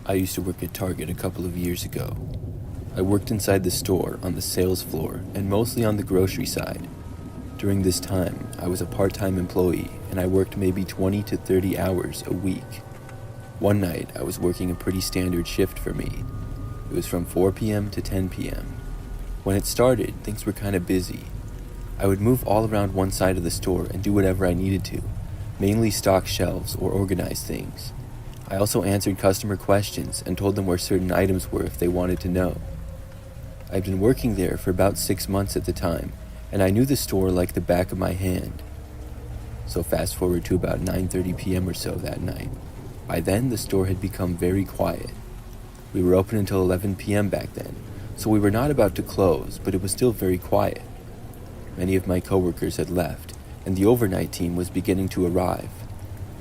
I used to work at Target a couple of years ago. I worked inside the store on the sales floor and mostly on the grocery side. During this time, I was a part-time employee and I worked maybe 20 to 30 hours a week. One night, I was working a pretty standard shift for me. It was from 4 p.m. to 10 p.m. When it started, things were kind of busy. I would move all around one side of the store and do whatever I needed to, mainly stock shelves or organize things. I also answered customer questions and told them where certain items were if they wanted to know. I'd been working there for about 6 months at the time, and I knew the store like the back of my hand. So fast forward to about 9:30 p.m. or so that night. By then, the store had become very quiet. We were open until 11 p.m. back then, so we were not about to close, but it was still very quiet. Many of my coworkers had left, and the overnight team was beginning to arrive.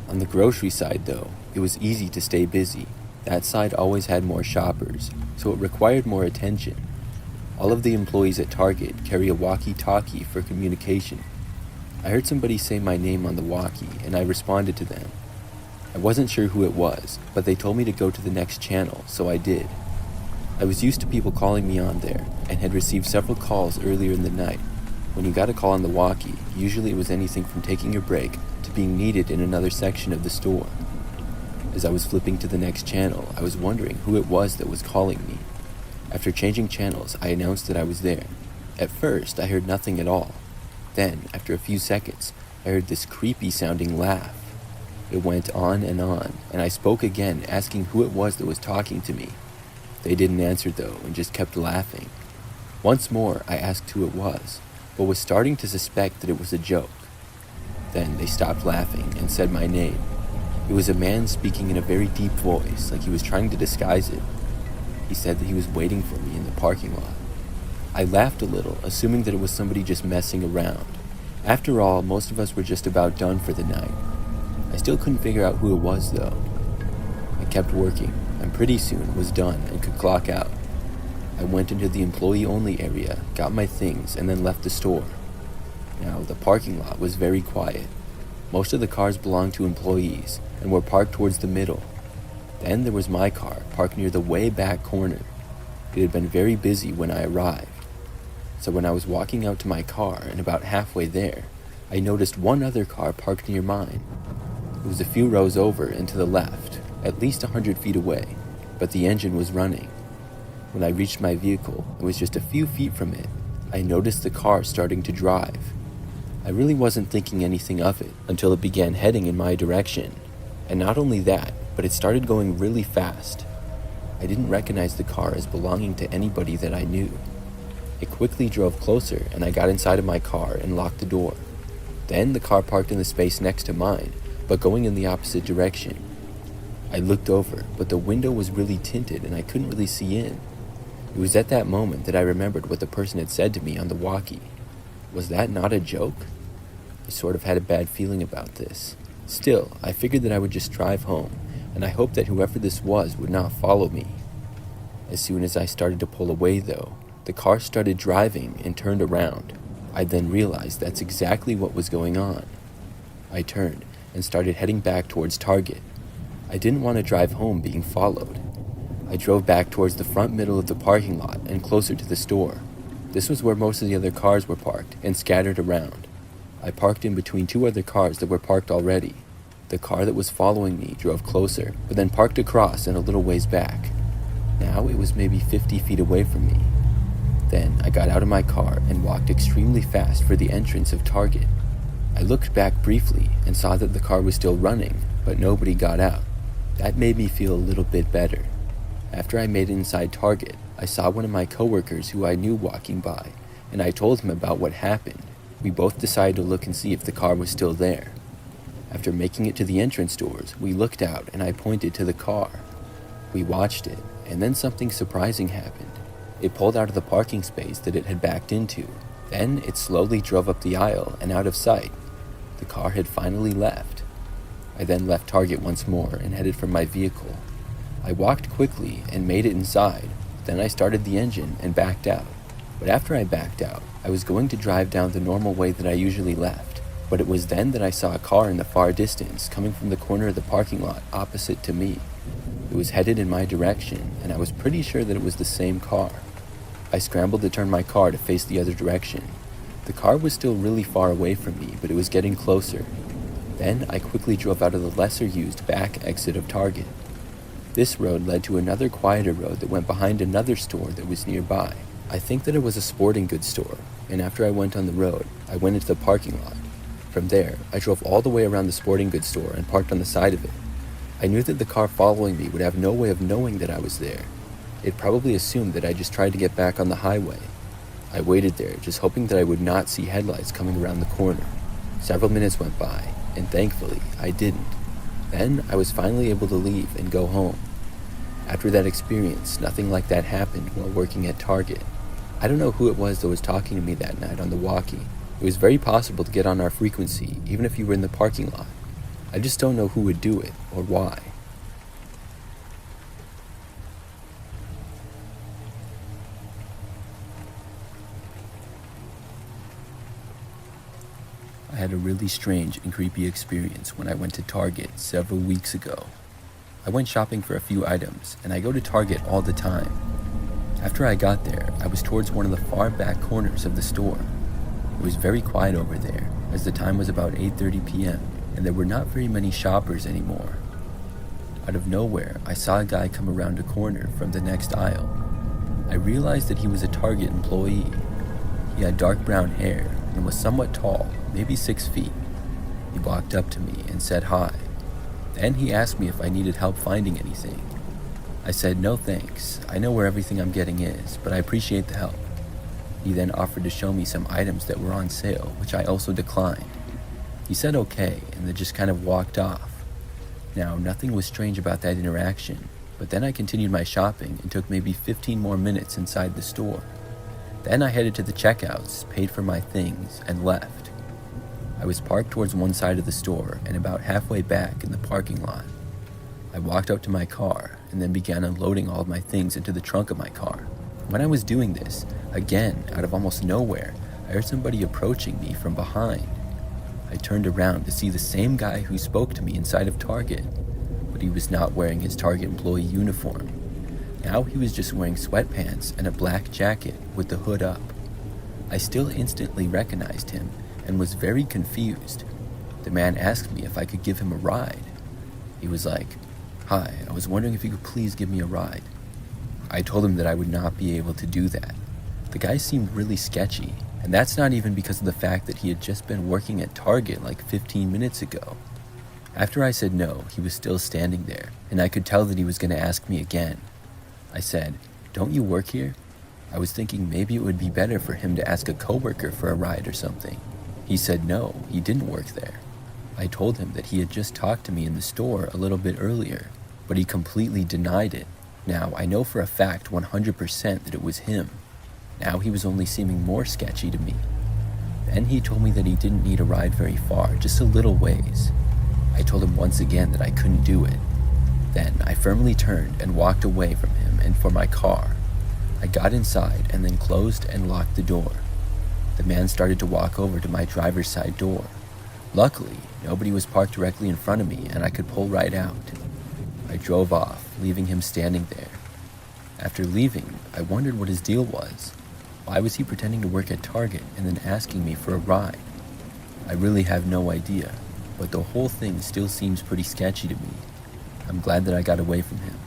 On the grocery side, though, it was easy to stay busy. That side always had more shoppers, so it required more attention. All of the employees at Target carry a walkie-talkie for communication. I heard somebody say my name on the walkie, and I responded to them. I wasn't sure who it was, but they told me to go to the next channel, so I did. I was used to people calling me on there, and had received several calls earlier in the night. When you got a call on the walkie, usually it was anything from taking your break to being needed in another section of the store. As I was flipping to the next channel, I was wondering who it was that was calling me. After changing channels, I announced that I was there. At first, I heard nothing at all. Then, after a few seconds, I heard this creepy-sounding laugh. It went on, and I spoke again, asking who it was that was talking to me. They didn't answer, though, and just kept laughing. Once more, I asked who it was, but was starting to suspect that it was a joke. Then they stopped laughing and said my name. It was a man speaking in a very deep voice, like he was trying to disguise it. He said that he was waiting for me in the parking lot. I laughed a little, assuming that it was somebody just messing around. After all, most of us were just about done for the night. I still couldn't figure out who it was, though. I kept working, and pretty soon was done and could clock out. I went into the employee-only area, got my things, and then left the store. Now, the parking lot was very quiet. Most of the cars belonged to employees and were parked towards the middle. Then there was my car, parked near the way back corner. It had been very busy when I arrived. So when I was walking out to my car and about halfway there, I noticed one other car parked near mine. It was a few rows over and to the left, at least 100 feet away, but the engine was running. When I reached my vehicle, it was just a few feet from it. I noticed the car starting to drive. I really wasn't thinking anything of it until it began heading in my direction. And not only that, but it started going really fast. I didn't recognize the car as belonging to anybody that I knew. It quickly drove closer, and I got inside of my car and locked the door. Then the car parked in the space next to mine, but going in the opposite direction. I looked over, but the window was really tinted and I couldn't really see in. It was at that moment that I remembered what the person had said to me on the walkie. Was that not a joke? I sort of had a bad feeling about this. Still, I figured that I would just drive home, and I hoped that whoever this was would not follow me. As soon as I started to pull away, though, the car started driving and turned around. I then realized that's exactly what was going on. I turned and started heading back towards Target. I didn't want to drive home being followed. I drove back towards the front middle of the parking lot and closer to the store. This was where most of the other cars were parked and scattered around. I parked in between two other cars that were parked already. The car that was following me drove closer, but then parked across and a little ways back. Now it was maybe 50 feet away from me. Then I got out of my car and walked extremely fast for the entrance of Target. I looked back briefly and saw that the car was still running, but nobody got out. That made me feel a little bit better. After I made it inside Target, I saw one of my coworkers who I knew walking by, and I told him about what happened. We both decided to look and see if the car was still there. After making it to the entrance doors, we looked out and I pointed to the car. We watched it, and then something surprising happened. It pulled out of the parking space that it had backed into. Then it slowly drove up the aisle and out of sight. The car had finally left. I then left Target once more and headed for my vehicle. I walked quickly and made it inside. Then I started the engine and backed out. But after I backed out, I was going to drive down the normal way that I usually left. But it was then that I saw a car in the far distance coming from the corner of the parking lot opposite to me. It was headed in my direction, and I was pretty sure that it was the same car. I scrambled to turn my car to face the other direction. The car was still really far away from me, but it was getting closer. Then I quickly drove out of the lesser-used back exit of Target. This road led to another quieter road that went behind another store that was nearby. I think that it was a sporting goods store, and after I went on the road, I went into the parking lot. From there, I drove all the way around the sporting goods store and parked on the side of it. I knew that the car following me would have no way of knowing that I was there. It probably assumed that I just tried to get back on the highway. I waited there, just hoping that I would not see headlights coming around the corner. Several minutes went by, and thankfully, I didn't. Then, I was finally able to leave and go home. After that experience, nothing like that happened while working at Target. I don't know who it was that was talking to me that night on the walkie. It was very possible to get on our frequency, even if you were in the parking lot. I just don't know who would do it, or why. I had a really strange and creepy experience when I went to Target several weeks ago. I went shopping for a few items, and I go to Target all the time. After I got there, I was towards one of the far back corners of the store. It was very quiet over there, as the time was about 8:30 p.m., and there were not very many shoppers anymore. Out of nowhere, I saw a guy come around a corner from the next aisle. I realized that he was a Target employee. He had dark brown hair and was somewhat tall, maybe 6 feet. He walked up to me and said hi. Then he asked me if I needed help finding anything. I said no thanks, I know where everything I'm getting is, but I appreciate the help. He then offered to show me some items that were on sale, which I also declined. He said okay, and then just kind of walked off. Now, nothing was strange about that interaction, but then I continued my shopping and took maybe 15 more minutes inside the store. Then I headed to the checkouts, paid for my things, and left. I was parked towards one side of the store and about halfway back in the parking lot. I walked up to my car and then began unloading all of my things into the trunk of my car. When I was doing this, again, out of almost nowhere, I heard somebody approaching me from behind. I turned around to see the same guy who spoke to me inside of Target, but he was not wearing his Target employee uniform. Now he was just wearing sweatpants and a black jacket with the hood up. I still instantly recognized him and was very confused. The man asked me if I could give him a ride. He was like, "Hi, I was wondering if you could please give me a ride." I told him that I would not be able to do that. The guy seemed really sketchy, and that's not even because of the fact that he had just been working at Target like 15 minutes ago. After I said no, he was still standing there, and I could tell that he was going to ask me again. I said, "Don't you work here?" I was thinking maybe it would be better for him to ask a coworker for a ride or something. He said no, he didn't work there. I told him that he had just talked to me in the store a little bit earlier, but he completely denied it. Now, I know for a fact 100% that it was him. Now he was only seeming more sketchy to me. Then he told me that he didn't need a ride very far, just a little ways. I told him once again that I couldn't do it. Then I firmly turned and walked away from him and for my car. I got inside and then closed and locked the door. The man started to walk over to my driver's side door. Luckily, nobody was parked directly in front of me and I could pull right out. I drove off, leaving him standing there. After leaving, I wondered what his deal was. Why was he pretending to work at Target and then asking me for a ride? I really have no idea, but the whole thing still seems pretty sketchy to me. I'm glad that I got away from him.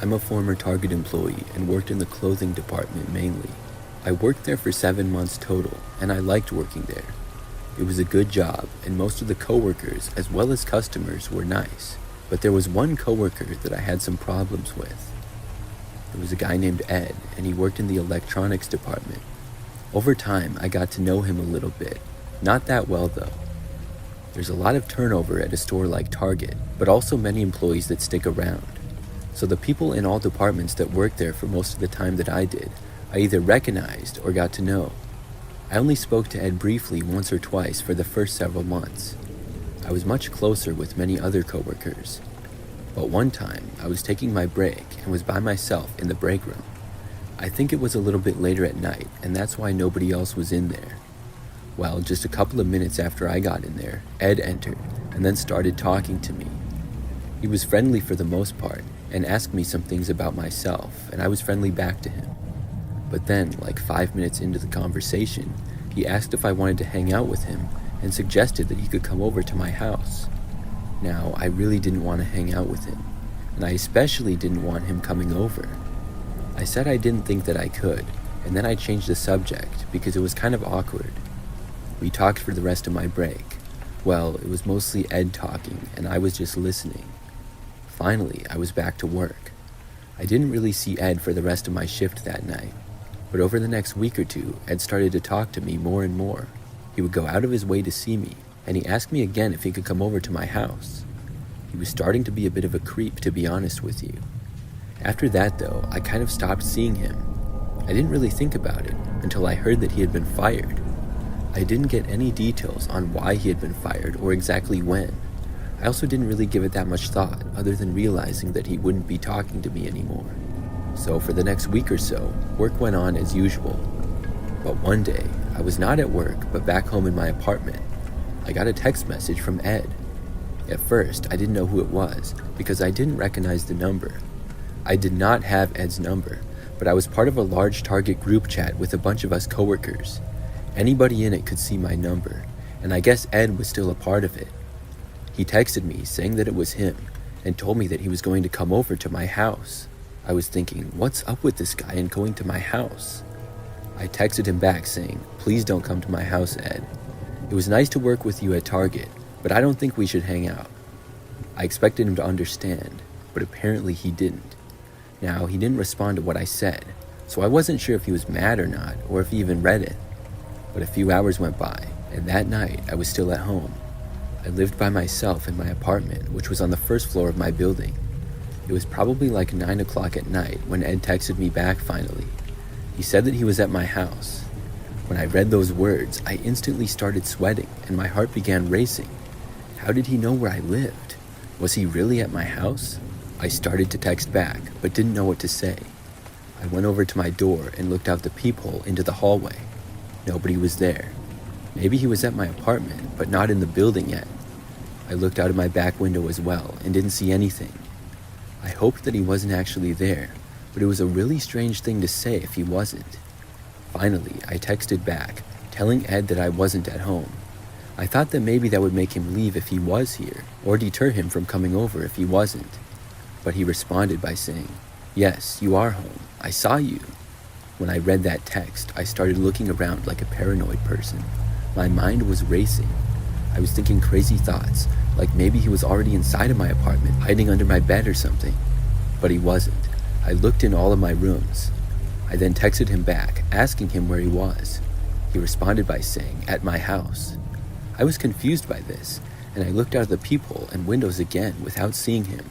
I'm a former Target employee and worked in the clothing department mainly. I worked there for 7 months total, and I liked working there. It was a good job, and most of the coworkers, as well as customers, were nice. But there was one coworker that I had some problems with. There was a guy named Ed, and he worked in the electronics department. Over time, I got to know him a little bit. Not that well, though. There's a lot of turnover at a store like Target, but also many employees that stick around. So the people in all departments that worked there for most of the time that I did, I either recognized or got to know. I only spoke to Ed briefly once or twice for the first several months. I was much closer with many other coworkers. But one time, I was taking my break and was by myself in the break room. I think it was a little bit later at night, and that's why nobody else was in there. Well, just a couple of minutes after I got in there, Ed entered and then started talking to me. He was friendly for the most part and asked me some things about myself, and I was friendly back to him. But then, like 5 minutes into the conversation, he asked if I wanted to hang out with him and suggested that he could come over to my house. Now, I really didn't want to hang out with him, and I especially didn't want him coming over. I said I didn't think that I could, and then I changed the subject because it was kind of awkward. We talked for the rest of my break. Well, it was mostly Ed talking, and I was just listening. Finally, I was back to work. I didn't really see Ed for the rest of my shift that night, but over the next week or two, Ed started to talk to me more and more. He would go out of his way to see me, and he asked me again if he could come over to my house. He was starting to be a bit of a creep, to be honest with you. After that, though, I kind of stopped seeing him. I didn't really think about it until I heard that he had been fired. I didn't get any details on why he had been fired or exactly when. I also didn't really give it that much thought, other than realizing that he wouldn't be talking to me anymore. So for the next week or so, work went on as usual. But one day, I was not at work, but back home in my apartment. I got a text message from Ed. At first, I didn't know who it was, because I didn't recognize the number. I did not have Ed's number, but I was part of a large Target group chat with a bunch of us coworkers. Anybody in it could see my number, and I guess Ed was still a part of it. He texted me saying that it was him, and told me that he was going to come over to my house. I was thinking, what's up with this guy and going to my house? I texted him back saying, please don't come to my house, Ed. It was nice to work with you at Target, but I don't think we should hang out. I expected him to understand, but apparently he didn't. Now, he didn't respond to what I said, so I wasn't sure if he was mad or not, or if he even read it. But a few hours went by, and that night I was still at home. I lived by myself in my apartment, which was on the first floor of my building. It was probably like 9 o'clock at night when Ed texted me back finally. He said that he was at my house. When I read those words, I instantly started sweating, and my heart began racing. How did he know where I lived? Was he really at my house? I started to text back, but didn't know what to say. I went over to my door and looked out the peephole into the hallway. Nobody was there. Maybe he was at my apartment, but not in the building yet. I looked out of my back window as well and didn't see anything. I hoped that he wasn't actually there, but it was a really strange thing to say if he wasn't. Finally, I texted back, telling Ed that I wasn't at home. I thought that maybe that would make him leave if he was here, or deter him from coming over if he wasn't. But he responded by saying, yes, you are home. I saw you. When I read that text, I started looking around like a paranoid person. My mind was racing. I was thinking crazy thoughts, like maybe he was already inside of my apartment, hiding under my bed or something. But he wasn't. I looked in all of my rooms. I then texted him back, asking him where he was. He responded by saying, at my house. I was confused by this, and I looked out of the peephole and windows again without seeing him.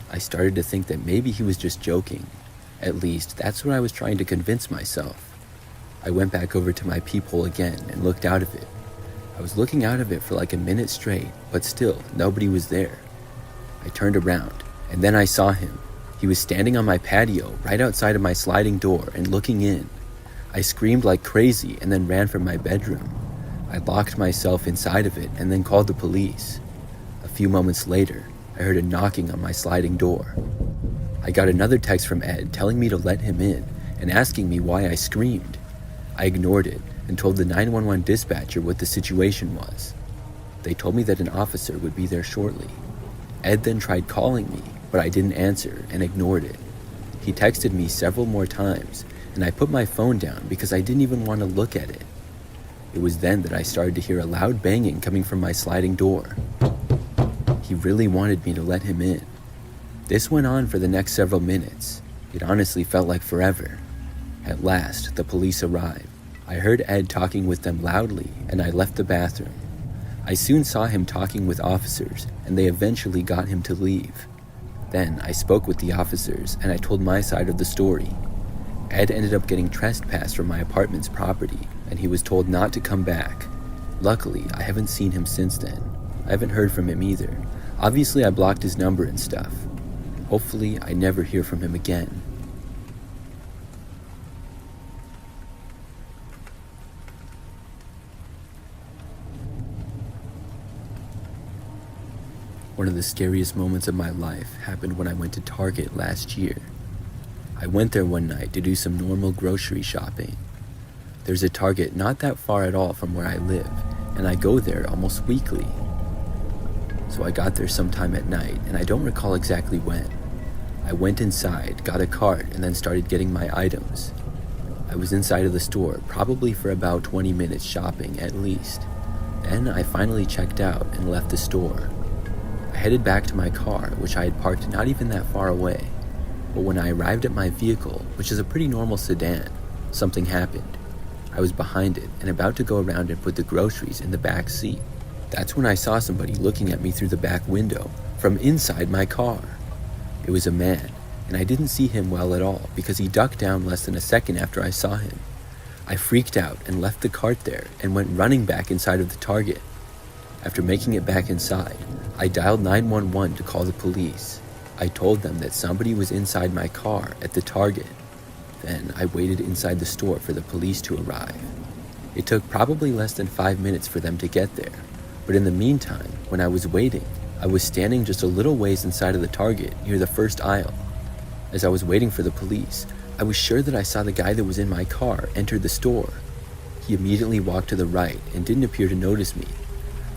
I started to think that maybe he was just joking. At least, that's what I was trying to convince myself. I went back over to my peephole again and looked out of it. I was looking out of it for like a minute straight, but still, nobody was there. I turned around, and then I saw him. He was standing on my patio, right outside of my sliding door, and looking in. I screamed like crazy and then ran from my bedroom. I locked myself inside of it and then called the police. A few moments later, I heard a knocking on my sliding door. I got another text from Ed telling me to let him in and asking me why I screamed. I ignored it and told the 911 dispatcher what the situation was. They told me that an officer would be there shortly. Ed then tried calling me, but I didn't answer and ignored it. He texted me several more times, and I put my phone down because I didn't even want to look at it. It was then that I started to hear a loud banging coming from my sliding door. He really wanted me to let him in. This went on for the next several minutes. It honestly felt like forever. At last, the police arrived. I heard Ed talking with them loudly, and I left the bathroom. I soon saw him talking with officers, and they eventually got him to leave. Then I spoke with the officers, and I told my side of the story. Ed ended up getting trespassed from my apartment's property, and he was told not to come back. Luckily, I haven't seen him since then. I haven't heard from him either. Obviously, I blocked his number and stuff. Hopefully, I never hear from him again. One of the scariest moments of my life happened when I went to Target last year. I went there one night to do some normal grocery shopping. There's a Target not that far at all from where I live, and I go there almost weekly. So I got there sometime at night, and I don't recall exactly when. I went inside, got a cart, and then started getting my items. I was inside of the store probably for about 20 minutes shopping at least. Then I finally checked out and left the store. I headed back to my car, which I had parked not even that far away. But when I arrived at my vehicle, which is a pretty normal sedan, something happened. I was behind it and about to go around and put the groceries in the back seat. That's when I saw somebody looking at me through the back window from inside my car. It was a man, and I didn't see him well at all because he ducked down less than a second after I saw him. I freaked out and left the cart there and went running back inside of the Target. After making it back inside, I dialed 911 to call the police. I told them that somebody was inside my car at the Target. Then I waited inside the store for the police to arrive. It took probably less than 5 minutes for them to get there. But in the meantime, when I was waiting, I was standing just a little ways inside of the Target near the first aisle. As I was waiting for the police, I was sure that I saw the guy that was in my car enter the store. He immediately walked to the right and didn't appear to notice me.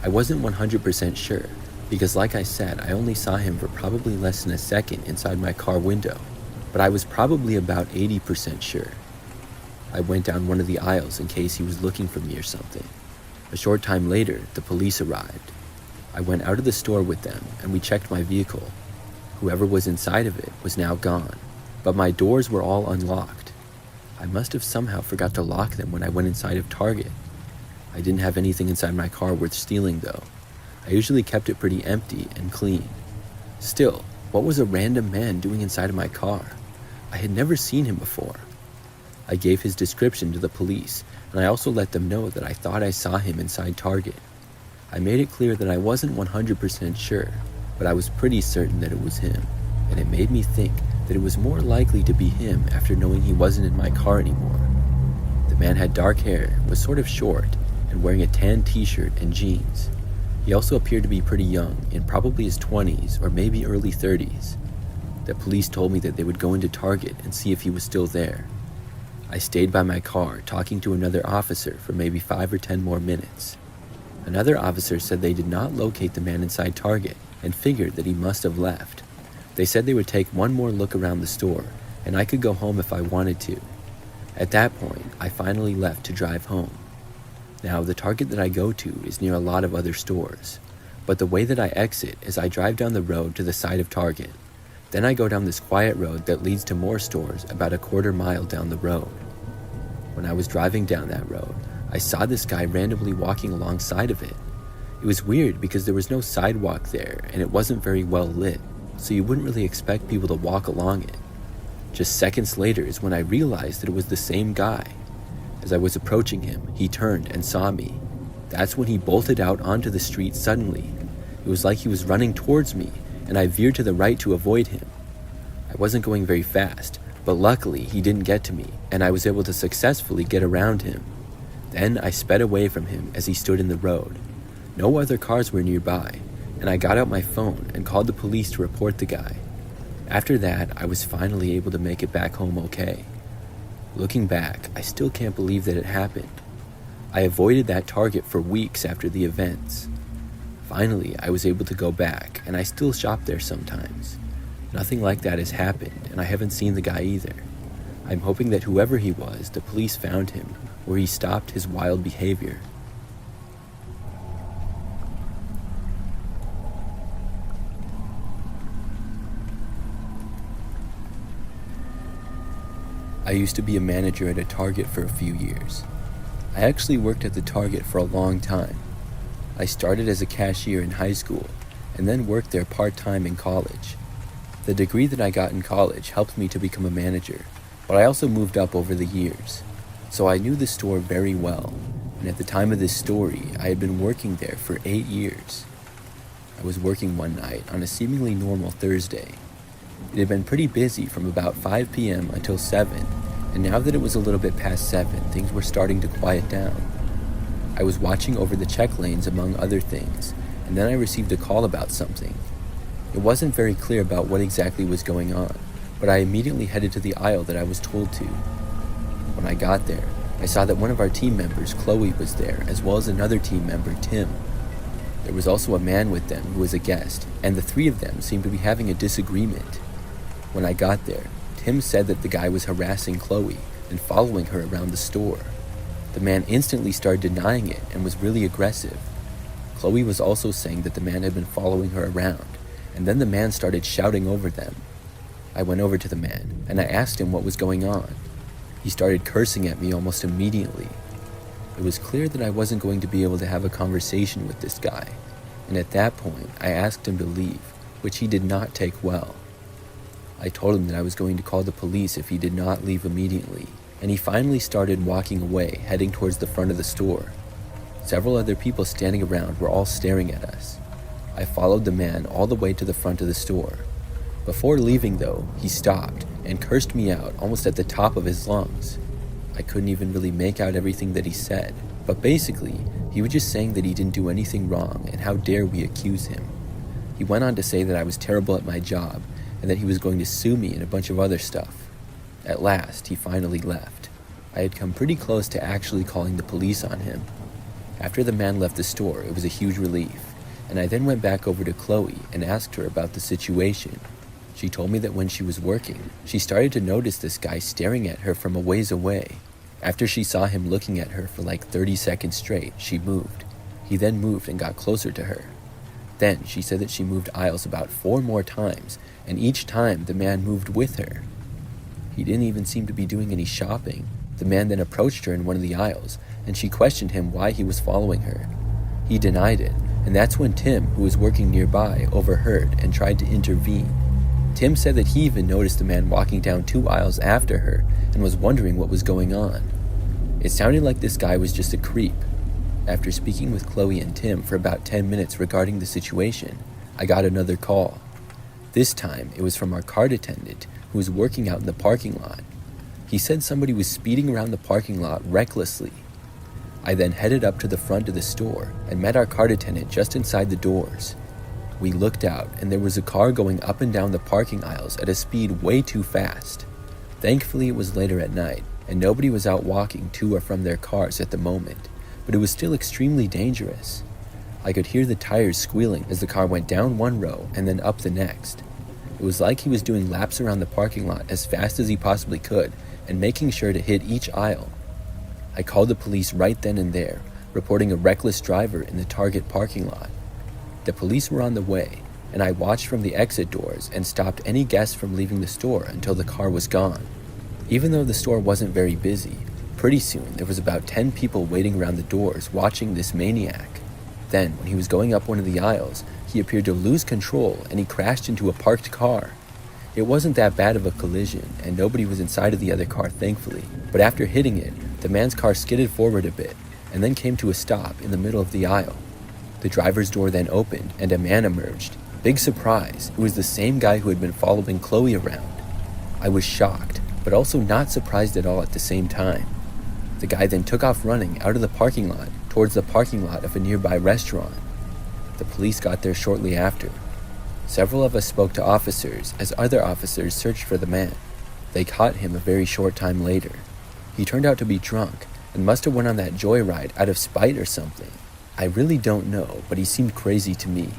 I wasn't 100% sure, because like I said, I only saw him for probably less than a second inside my car window, but I was probably about 80% sure. I went down one of the aisles in case he was looking for me or something. A short time later, the police arrived. I went out of the store with them and we checked my vehicle. Whoever was inside of it was now gone, but my doors were all unlocked. I must have somehow forgot to lock them when I went inside of Target. I didn't have anything inside my car worth stealing though. I usually kept it pretty empty and clean. Still, what was a random man doing inside of my car? I had never seen him before. I gave his description to the police, and I also let them know that I thought I saw him inside Target. I made it clear that I wasn't 100% sure, but I was pretty certain that it was him, and it made me think that it was more likely to be him after knowing he wasn't in my car anymore. The man had dark hair, was sort of short, and wearing a tan t-shirt and jeans. He also appeared to be pretty young, in probably his 20s or maybe early 30s. The police told me that they would go into Target and see if he was still there. I stayed by my car talking to another officer for maybe 5 or 10 more minutes. Another officer said they did not locate the man inside Target and figured that he must have left. They said they would take one more look around the store and I could go home if I wanted to. At that point, I finally left to drive home. Now, the Target that I go to is near a lot of other stores, but the way that I exit is I drive down the road to the side of Target. Then I go down this quiet road that leads to more stores about a quarter mile down the road. When I was driving down that road, I saw this guy randomly walking alongside of it. It was weird because there was no sidewalk there and it wasn't very well lit, so you wouldn't really expect people to walk along it. Just seconds later is when I realized that it was the same guy. As I was approaching him, he turned and saw me. That's when he bolted out onto the street suddenly. It was like he was running towards me, and I veered to the right to avoid him. I wasn't going very fast, but luckily he didn't get to me, and I was able to successfully get around him. Then I sped away from him as he stood in the road. No other cars were nearby, and I got out my phone and called the police to report the guy. After that, I was finally able to make it back home okay. Looking back, I still can't believe that it happened. I avoided that Target for weeks after the events. Finally, I was able to go back, and I still shop there sometimes. Nothing like that has happened, and I haven't seen the guy either. I'm hoping that whoever he was, the police found him, or he stopped his wild behavior. I used to be a manager at a Target for a few years. I actually worked at the Target for a long time. I started as a cashier in high school and then worked there part-time in college. The degree that I got in college helped me to become a manager, but I also moved up over the years. So I knew the store very well, and at the time of this story, I had been working there for 8 years. I was working one night on a seemingly normal Thursday. It had been pretty busy from about 5 p.m. until 7, and now that it was a little bit past 7, things were starting to quiet down. I was watching over the check lanes among other things, and then I received a call about something, It wasn't very clear about what exactly was going on, but I immediately headed to the aisle that I was told to. When I got there, I saw that one of our team members, Chloe, was there, as well as another team member, Tim. There was also a man with them who was a guest, and the three of them seemed to be having a disagreement. When I got there, Tim said that the guy was harassing Chloe and following her around the store. The man instantly started denying it and was really aggressive. Chloe was also saying that the man had been following her around, and then the man started shouting over them. I went over to the man, and I asked him what was going on. He started cursing at me almost immediately. It was clear that I wasn't going to be able to have a conversation with this guy, and at that point, I asked him to leave, which he did not take well. I told him that I was going to call the police if he did not leave immediately, and he finally started walking away, heading towards the front of the store. Several other people standing around were all staring at us. I followed the man all the way to the front of the store. Before leaving, though, he stopped and cursed me out almost at the top of his lungs. I couldn't even really make out everything that he said, but basically, he was just saying that he didn't do anything wrong and how dare we accuse him. He went on to say that I was terrible at my job and that he was going to sue me and a bunch of other stuff. At last, he finally left. I had come pretty close to actually calling the police on him. After the man left the store, it was a huge relief, and I then went back over to Chloe and asked her about the situation. She told me that when she was working, she started to notice this guy staring at her from a ways away. After she saw him looking at her for like 30 seconds straight, she moved. He then moved and got closer to her. Then she said that she moved aisles about 4 more times, and each time the man moved with her. He didn't even seem to be doing any shopping. The man then approached her in one of the aisles, and she questioned him why he was following her. He denied it, and that's when Tim, who was working nearby, overheard and tried to intervene. Tim said that he even noticed the man walking down 2 aisles after her and was wondering what was going on. It sounded like this guy was just a creep. After speaking with Chloe and Tim for about 10 minutes regarding the situation, I got another call. This time, it was from our cart attendant who was working out in the parking lot. He said somebody was speeding around the parking lot recklessly. I then headed up to the front of the store and met our cart attendant just inside the doors. We looked out, and there was a car going up and down the parking aisles at a speed way too fast. Thankfully, it was later at night, and nobody was out walking to or from their cars at the moment, but it was still extremely dangerous. I could hear the tires squealing as the car went down one row and then up the next. It was like he was doing laps around the parking lot as fast as he possibly could and making sure to hit each aisle. I called the police right then and there, reporting a reckless driver in the Target parking lot. The police were on the way, and I watched from the exit doors and stopped any guests from leaving the store until the car was gone. Even though the store wasn't very busy, pretty soon there was about 10 people waiting around the doors watching this maniac. Then, when he was going up one of the aisles, he appeared to lose control and he crashed into a parked car. It wasn't that bad of a collision, and nobody was inside of the other car, thankfully, but after hitting it, the man's car skidded forward a bit and then came to a stop in the middle of the aisle. The driver's door then opened, and a man emerged. Big surprise, it was the same guy who had been following Chloe around. I was shocked, but also not surprised at all at the same time. The guy then took off running out of the parking lot towards the parking lot of a nearby restaurant. The police got there shortly after. Several of us spoke to officers as other officers searched for the man. They caught him a very short time later. He turned out to be drunk and must have went on that joyride out of spite or something. I really don't know, but he seemed crazy to me.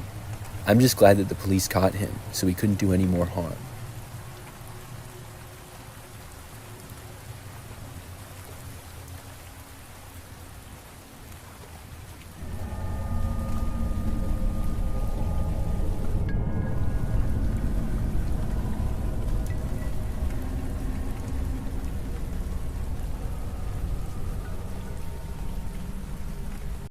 I'm just glad that the police caught him, so he couldn't do any more harm.